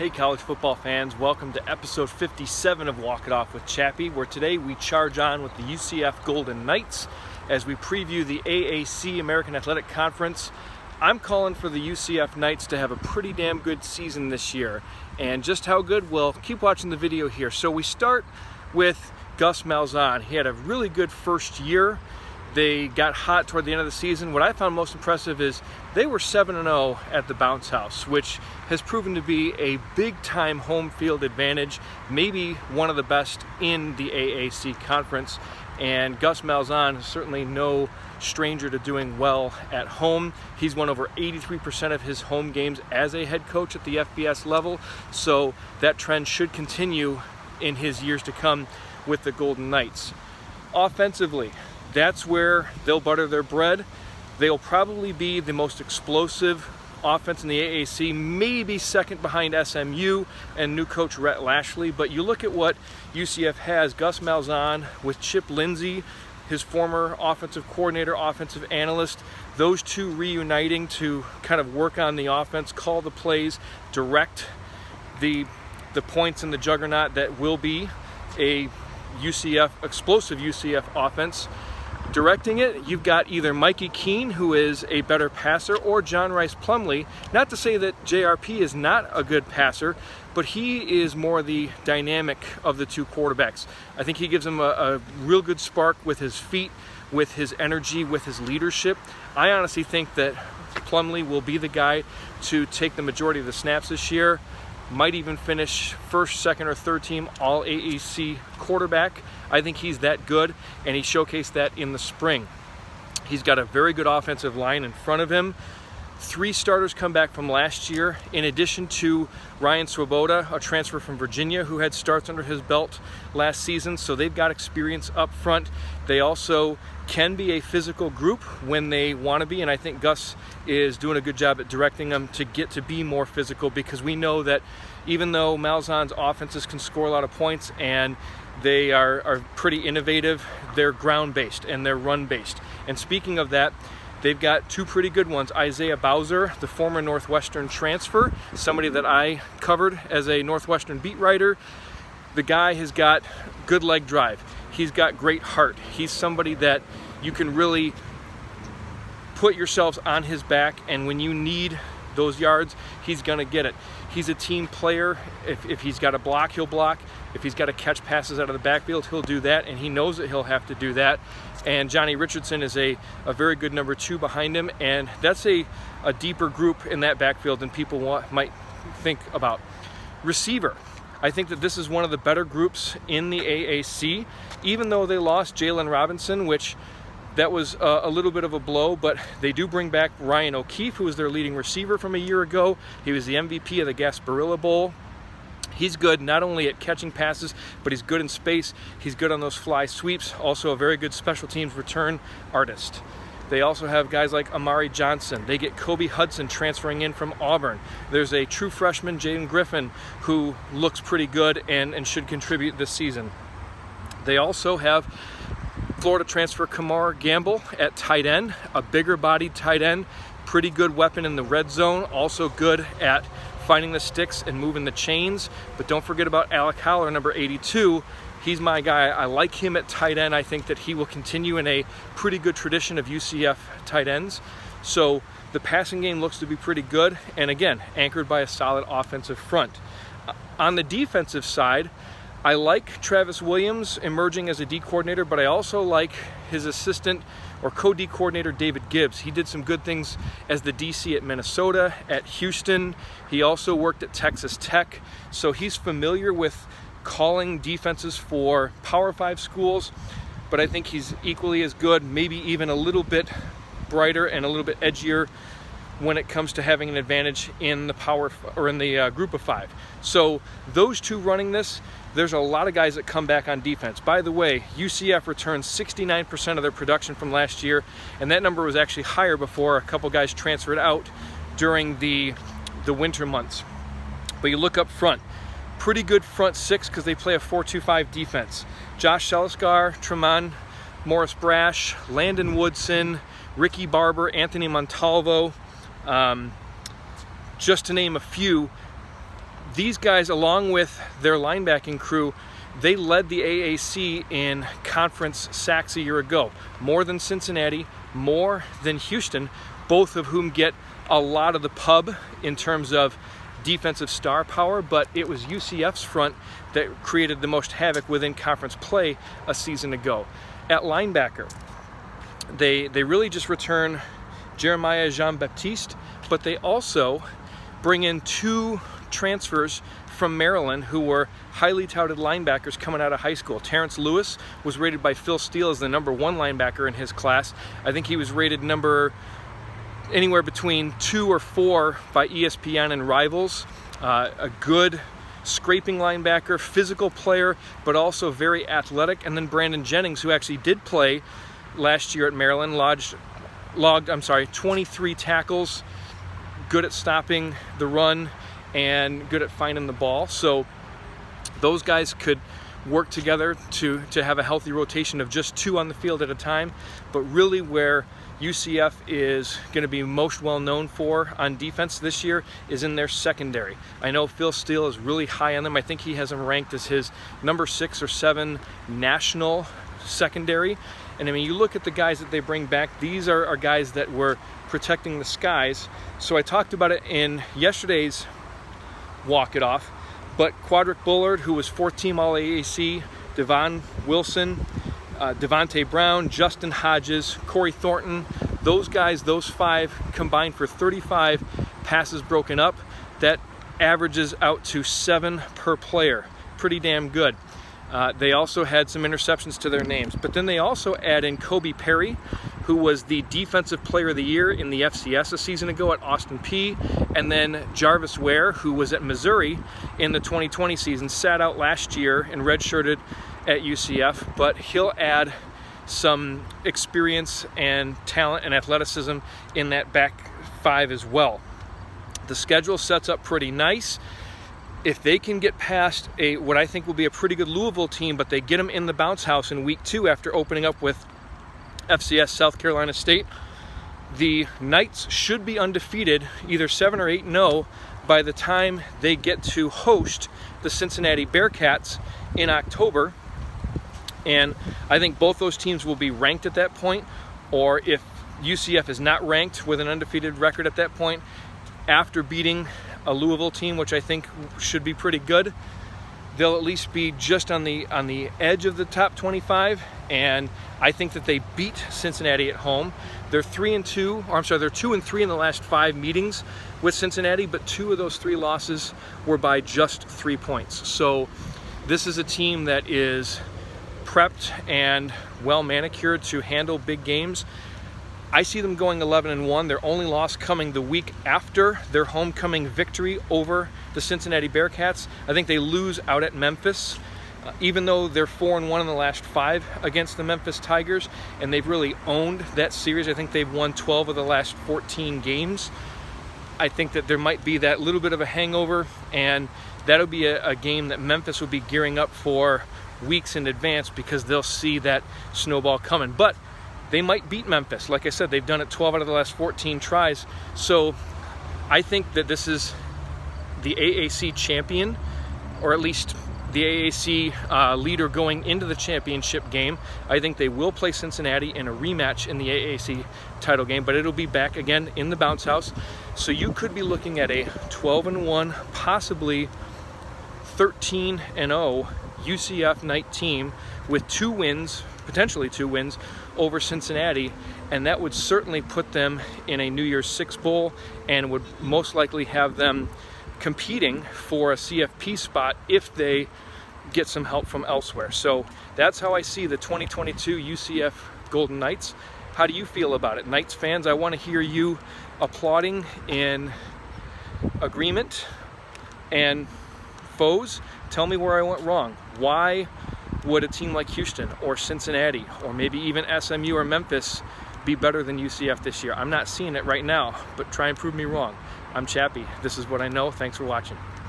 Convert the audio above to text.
Hey college football fans, welcome to episode 57 of Walk It Off with Chappy, where today we charge on with the UCF Golden Knights as we preview the AAC American Athletic Conference. I'm calling for the UCF Knights to have a pretty damn good season this year. And just how good? Well, keep watching the video here. So we start with Gus Malzahn. He had a really good first year. They got hot toward the end of the season. What I found most impressive is they were 7-0 at the Bounce House, which has proven to be a big-time home field advantage, maybe one of the best in the AAC conference. And Gus Malzahn is certainly no stranger to doing well at home. He's won over 83% of his home games as a head coach at the FBS level, so that trend should continue in his years to come with the Golden Knights. Offensively, that's where they'll butter their bread. They'll probably be the most explosive offense in the AAC, maybe second behind SMU and new coach Rhett Lashlee. But you look at what UCF has, Gus Malzahn with Chip Lindsey, his former offensive coordinator, offensive analyst, those two reuniting to kind of work on the offense, call the plays, direct the points in the juggernaut that will be a explosive UCF offense. Directing it, you've got either Mikey Keene, who is a better passer, or John Rice Plumlee. Not to say that JRP is not a good passer, but he is more the dynamic of the two quarterbacks. I think he gives them a real good spark with his feet, with his energy, with his leadership. I honestly think that Plumlee will be the guy to take the majority of the snaps this year. Might even finish first, second, or third team all AAC quarterback. I think he's that good, and he showcased that in the spring. He's got a very good offensive line in front of him. 3 starters come back from last year, in addition to Ryan Swoboda, a transfer from Virginia who had starts under his belt last season, so they've got experience up front. They also can be a physical group when they want to be, and I think Gus is doing a good job at directing them to get to be more physical, because we know that even though Malzahn's offenses can score a lot of points and they are pretty innovative, they're ground-based and they're run-based. And speaking of that, they've got 2 pretty good ones. Isaiah Bowser, the former Northwestern transfer, somebody that I covered as a Northwestern beat writer. The guy has got good leg drive. He's got great heart. He's somebody that you can really put yourselves on his back, and when you need those yards, he's going to get it. He's a team player. If he's got to block, he'll block. If he's got to catch passes out of the backfield, he'll do that, and he knows that he'll have to do that. And Johnny Richardson is a very good number 2 behind him, and that's a deeper group in that backfield than people might think about. Receiver. I think that this is one of the better groups in the AAC, even though they lost Jalen Robinson, which that was a little bit of a blow, but they do bring back Ryan O'Keefe, who was their leading receiver from a year ago. He was the MVP of the Gasparilla Bowl. He's good not only at catching passes, but he's good in space. He's good on those fly sweeps. Also a very good special teams return artist. They also have guys like Amari Johnson. They get Kobe Hudson transferring in from Auburn. There's a true freshman, Jaden Griffin, who looks pretty good and should contribute this season. They also have Florida transfer Kamar Gamble at tight end, a bigger-bodied tight end, pretty good weapon in the red zone, also good at finding the sticks and moving the chains. But don't forget about Alec Holler, number 82. He's my guy. I like him at tight end. I think that he will continue in a pretty good tradition of UCF tight ends. So the passing game looks to be pretty good, and again, anchored by a solid offensive front. On the defensive side, I like Travis Williams emerging as a D coordinator, but I also like his assistant or co-D coordinator, David Gibbs. He did some good things as the DC at Minnesota, at Houston. He also worked at Texas Tech, so he's familiar with calling defenses for Power 5 schools, but I think he's equally as good, maybe even a little bit brighter and a little bit edgier when it comes to having an advantage in the group of 5. So those two running this, there's a lot of guys that come back on defense. By the way, UCF returned 69% of their production from last year, and that number was actually higher before a couple guys transferred out during the winter months. But you look up front, pretty good front 6 because they play a 4-2-5 defense. Josh Seliskar, Tremont Morris Brash, Landon Woodson, Ricky Barber, Anthony Montalvo, just to name a few. These guys, along with their linebacking crew, they led the AAC in conference sacks a year ago. More than Cincinnati, more than Houston, both of whom get a lot of the pub in terms of defensive star power, but it was UCF's front that created the most havoc within conference play a season ago. At linebacker, they really just return Jeremiah Jean-Baptiste, but they also bring in 2 transfers from Maryland who were highly touted linebackers coming out of high school. Terrence Lewis was rated by Phil Steele as the #1 linebacker in his class. I think he was rated anywhere between 2 or 4 by ESPN and Rivals. A good scraping linebacker, physical player, but also very athletic. And then Brandon Jennings, who actually did play last year at Maryland, logged 23 tackles, good at stopping the run and good at finding the ball. So those guys could work together to have a healthy rotation of just 2 on the field at a time. But really where UCF is going to be most well known for on defense this year is in their secondary. I know Phil Steele is really high on them. I think he has them ranked as his number 6 or 7 national secondary. And I mean, you look at the guys that they bring back, these are guys that were protecting the skies. So I talked about it in yesterday's Walk It Off, but Quadric Bullard, who was 4-team All-AAC, Devon Wilson, Devontae Brown, Justin Hodges, Corey Thornton, those guys, those 5 combined for 35 passes broken up. That averages out to 7 per player. Pretty damn good. They also had some interceptions to their names. But then they also add in Kobe Perry, who was the Defensive Player of the Year in the FCS a season ago at Austin Peay. And then Jarvis Ware, who was at Missouri in the 2020 season, sat out last year and redshirted at UCF. But he'll add some experience and talent and athleticism in that back 5 as well. The schedule sets up pretty nice. If they can get past what I think will be a pretty good Louisville team, but they get them in the bounce house in week 2 after opening up with FCS South Carolina State, the Knights should be undefeated, either 7 or 8-0, by the time they get to host the Cincinnati Bearcats in October. And I think both those teams will be ranked at that point, or if UCF is not ranked with an undefeated record at that point, after beating a Louisville team, which I think should be pretty good, they'll at least be just on the edge of the top 25. And I think that they beat Cincinnati at home. They're 3-2, or I'm sorry, they're 2-3 in the last 5 meetings with Cincinnati, but 2 of those 3 losses were by just 3 points. So this is a team that is prepped and well manicured to handle big games. I see them going 11-1. Their only loss coming the week after their homecoming victory over the Cincinnati Bearcats. I think they lose out at Memphis, even though they're 4-1 in the last 5 against the Memphis Tigers, and they've really owned that series. I think they've won 12 of the last 14 games. I think that there might be that little bit of a hangover, and that'll be a game that Memphis will be gearing up for weeks in advance because they'll see that snowball coming. But they might beat Memphis. Like I said, they've done it 12 out of the last 14 tries. So I think that this is the AAC champion, or at least the AAC leader going into the championship game. I think they will play Cincinnati in a rematch in the AAC title game, but it'll be back again in the bounce house. So you could be looking at a 12-1, possibly 13-0 UCF Knight team with 2 wins, potentially 2 wins over Cincinnati, and that would certainly put them in a New Year's Six Bowl and would most likely have them competing for a CFP spot if they get some help from elsewhere. So that's how I see the 2022 UCF Golden Knights. How do you feel about it? Knights fans, I want to hear you applauding in agreement, and foes, tell me where I went wrong. Why would a team like Houston or Cincinnati or maybe even SMU or Memphis be better than UCF this year? I'm not seeing it right now, but try and prove me wrong. I'm Chappy. This is what I know. Thanks for watching.